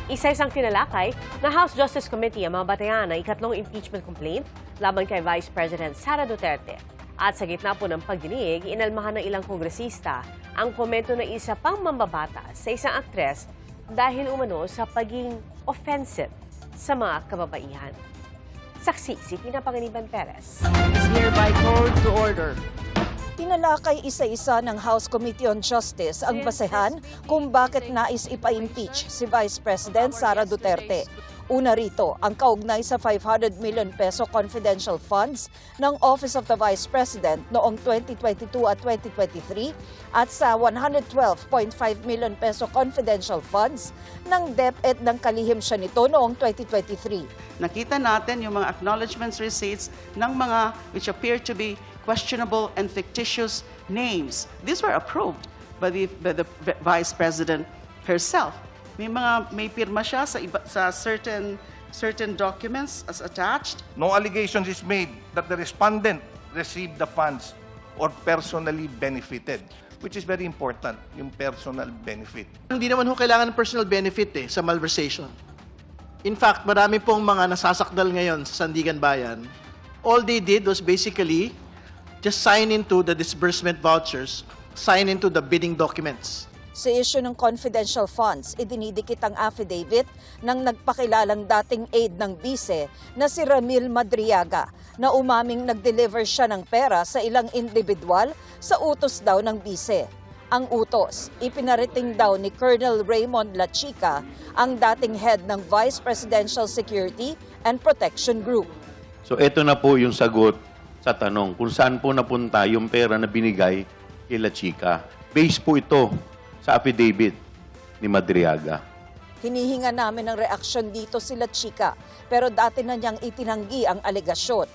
Isa-isang tinalakay na House Justice Committee ang mga batayan ng ikatlong impeachment complaint laban kay Vice President Sara Duterte. At sa gitna po ng pagdinig, inalmahan ng ilang kongresista ang komento ng isa pang mambabatas sa isang aktres dahil umano sa pagiging offensive sa mga kababaihan. Saksi si Tina Panganiban Perez. Is hereby called to order. Tinalakay isa-isa ng House Committee on Justice ang basehan kung bakit nais ipa-impeach si Vice President Sara Duterte. Una rito, ang kaugnay sa 500 million peso confidential funds ng Office of the Vice President noong 2022 at 2023 at sa 112.5 million peso confidential funds ng DepEd ng kalihim siya nito noong 2023. Nakita natin yung mga acknowledgements receipts ng mga which appear to be questionable and fictitious names. These were approved by the Vice President herself. May pirma siya sa certain documents as attached. No allegations is made that the respondent received the funds or personally benefited, which is very important, yung personal benefit. Hindi naman ho kailangan ng personal benefit sa malversation. In fact, marami pong mga nasasakdal ngayon sa Sandigan Bayan. All they did was basically just sign into the disbursement vouchers, sign into the bidding documents. Sa issue ng confidential funds, idinidikit ang affidavit ng nagpakilalang dating aide ng bise na si Ramil Madriaga na umaming nag-deliver siya ng pera sa ilang individual sa utos daw ng bise. Ang utos, ipinarating daw ni Colonel Raymond Lachica, ang dating head ng Vice Presidential Security and Protection Group. So ito na po yung sagot sa tanong kung saan po napunta yung pera na binigay kay Lachica. Base po ito sa affidavit ni Madriaga. Hinihinga namin ng reaksyon dito si Lachica, pero dati na niyang itinanggi ang alegasyon.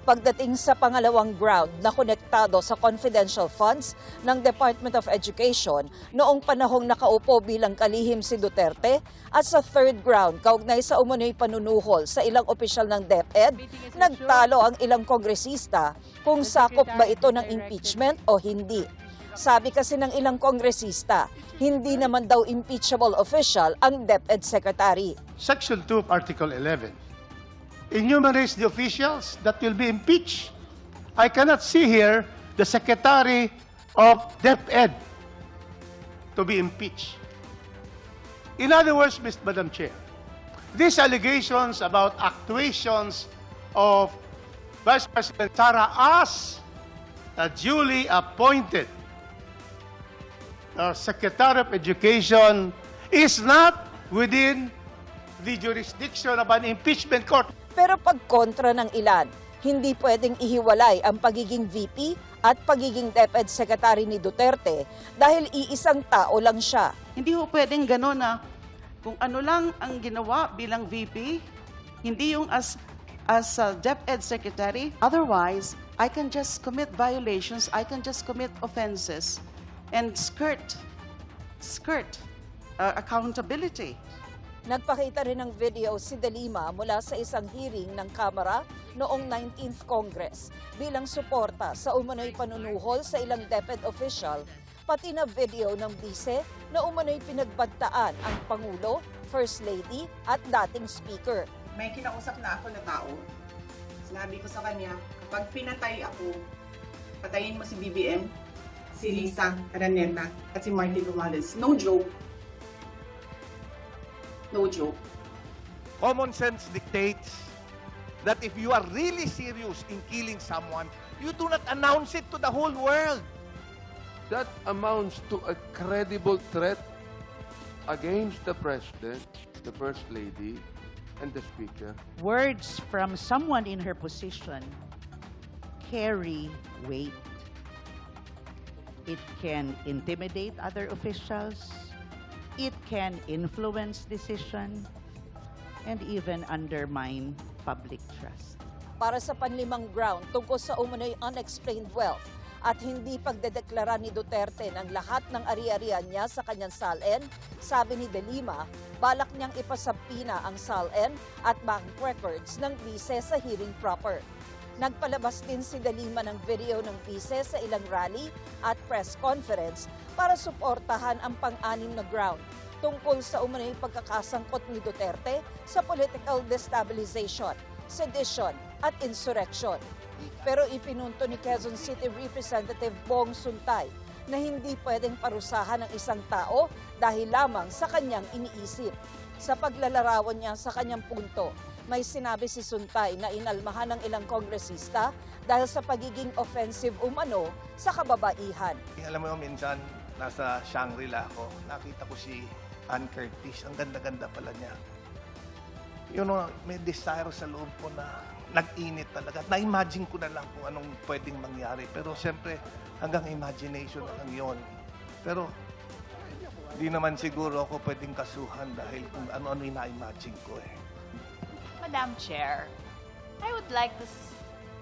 Pagdating sa pangalawang ground na konektado sa confidential funds ng Department of Education noong panahong nakaupo bilang kalihim si Duterte at sa third ground kaugnay sa umunoy panunuhol sa ilang opisyal ng DepEd, nagtalo ang ilang kongresista kung sakop ba ito ng impeachment o hindi. Sabi kasi ng ilang kongresista, hindi naman daw impeachable official ang DepEd Secretary. Section 2 of Article 11 enumerates the officials that will be impeached. I cannot see here the Secretary of DepEd to be impeached. In other words, Madam Chair, these allegations about actuations of Vice President Sara as a duly appointed Secretary of Education is not within the jurisdiction of an impeachment court. Pero pag kontra ng ilan, hindi pwedeng ihiwalay ang pagiging VP at pagiging DepEd Secretary ni Duterte dahil iisang tao lang siya. Hindi ho pwedeng gano'n na kung ano lang ang ginawa bilang VP, hindi yung as DepEd Secretary. Otherwise, I can just commit violations, I can just commit offenses and skirt accountability. Nagpakita rin ng video si De Lima mula sa isang hearing ng Kamara noong 19th Congress bilang suporta sa umano'y panunuhol sa ilang DepEd official, pati na video ng bise na umano'y pinagbagtaan ang Pangulo, First Lady at dating Speaker. May kinausap na ako na tao. Sinabi ko sa kanya, kapag pinatay ako, patayin mo si BBM, si Lisa Araneta at si Martin Romualdez. No joke. No joke. Common sense dictates that if you are really serious in killing someone, you do not announce it to the whole world. That amounts to a credible threat against the President, the First Lady, and the Speaker. Words from someone in her position carry weight. It can intimidate other officials, it can influence decision, and even undermine public trust. Para sa panlimang ground tungkol sa umano'y unexplained wealth at hindi pagdedeklara ni Duterte ng lahat ng ari-arian niya sa kanyang SALN, sabi ni De Lima, balak niyang ipasabpina ang SALN at bank records ng bise sa hearing proper. Nagpalabas din si De Lima ng video ng bise sa ilang rally at press conference para suportahan ang pang-anim na ground tungkol sa umano'y pagkakasangkot ni Duterte sa political destabilization, sedition at insurrection. Pero ipinunto ni Quezon City Representative Bong Suntay na hindi pwedeng parusahan ng isang tao dahil lamang sa kanyang iniisip. Sa paglalarawan niya sa kanyang punto, may sinabi si Suntay na inalmahan ng ilang kongresista dahil sa pagiging offensive umano sa kababaihan. Alam mo, minsan nasa Shangri-La ako, nakita ko si Ann Curtis. Ang ganda-ganda pala niya. You know, may desire sa loob ko na nag-init talaga. Na-imagine ko na lang kung anong pwedeng mangyari. Pero siyempre, hanggang imagination na lang yun. Pero hindi naman siguro ako pwedeng kasuhan dahil kung ano-ano yung na-imagine ko eh. Madam Chair, I would like to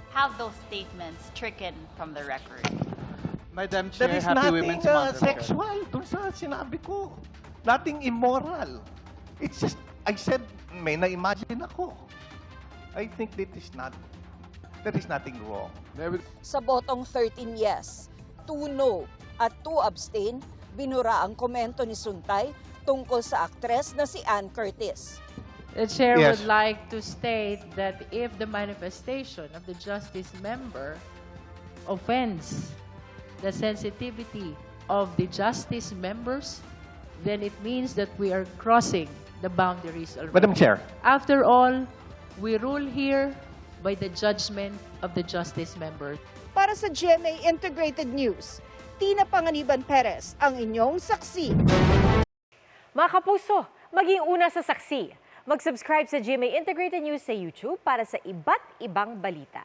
have those statements stricken from the record. Madam There Chair, is happy nothing Women's Month. sexual dun sa sinabi ko. Nothing immoral. It's just, I said, may na-imagine ako. I think there is nothing wrong. Sa botong 13 yes, 2 no at 2 abstain, binura ang komento ni Suntay tungkol sa aktres na si Ann Curtis. The chair Yes. would like to state that if the manifestation of the justice member offends the sensitivity of the justice members, then it means that we are crossing the boundaries already. Madam Chair. After all, we rule here by the judgment of the justice members. Para sa GMA Integrated News, Tina Panganiban Perez ang inyong saksi. Mga kapuso, maging una sa saksi. Mag-subscribe sa GMA Integrated News sa YouTube para sa iba't ibang balita.